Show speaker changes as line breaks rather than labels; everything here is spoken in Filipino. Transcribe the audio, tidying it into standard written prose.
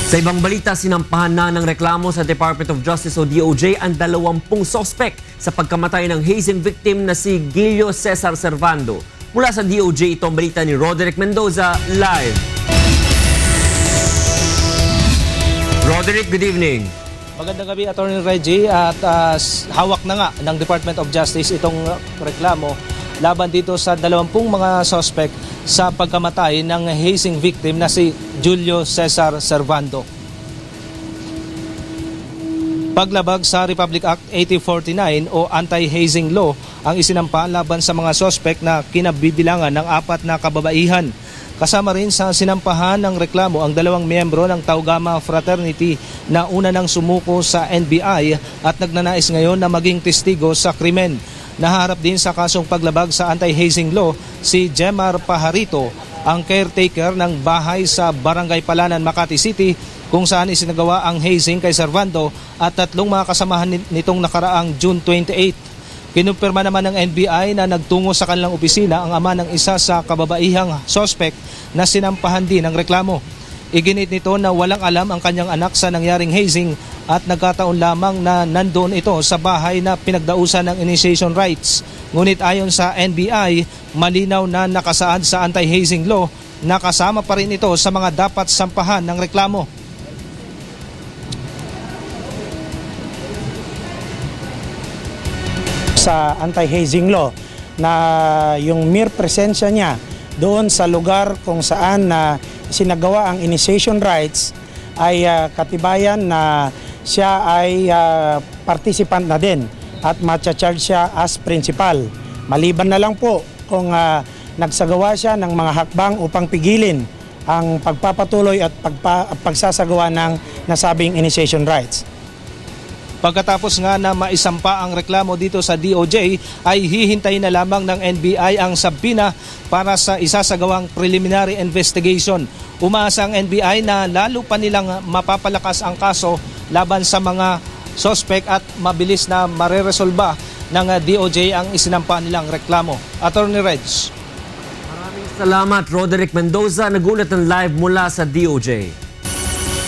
Sa ibang balita, sinampahan na ng reklamo sa Department of Justice o DOJ ang 20 sospek sa pagkamatay ng hazing victim na si Gilio Cesar Servando. Mula sa DOJ, ito ang balita ni Roderick Mendoza, live. Roderick, good evening.
Magandang gabi, Attorney Reggie, at hawak na nga ng Department of Justice itong reklamo laban dito sa 20 mga suspect sa pagkamatay ng hazing victim na si Julio Cesar Servando. Paglabag sa Republic Act 8049 o Anti-Hazing Law ang isinampa laban sa mga suspect na kinabibilangan ng 4 na kababaihan. Kasama rin sa sinampahan ng reklamo ang 2 miyembro ng Tau Gamma Fraternity na una nang sumuko sa NBI at nagnanais ngayon na maging testigo sa krimen. Naharap din sa kasong paglabag sa anti-hazing law si Jemar Pajarito, ang caretaker ng bahay sa Barangay Palanan, Makati City, kung saan isinagawa ang hazing kay Servando at 3 mga kasamahan nitong nakaraang June 28. Kinumpirma naman ng NBI na nagtungo sa kanilang opisina ang ama ng isa sa kababaihang suspect na sinampahan din ng reklamo. Iginit nito na walang alam ang kanyang anak sa nangyaring hazing at nagkataon lamang na nandoon ito sa bahay na pinagdausan ng initiation rights. Ngunit ayon sa NBI, malinaw na nakasaad sa anti-hazing law na kasama pa rin ito sa mga dapat sampahan ng reklamo.
Sa anti-hazing law na yung mere presensya niya doon sa lugar kung saan na sinagawa ang initiation rights ay katibayan na siya ay participant na din at matcha-charge siya as principal. Maliban na lang po kung nagsagawa siya ng mga hakbang upang pigilin ang pagpapatuloy at pagsasagawa ng nasabing initiation rights.
Pagkatapos nga na maisampa ang reklamo dito sa DOJ, ay hihintayin na lamang ng NBI ang sabina para sa isasagawang preliminary investigation. Umaasa ang NBI na lalo pa nilang mapapalakas ang kaso laban sa mga suspect at mabilis na mareresolba ng DOJ ang isinampa nilang reklamo. Attorney Reg.
Maraming salamat, Roderick Mendoza. Nagulat ng live mula sa DOJ.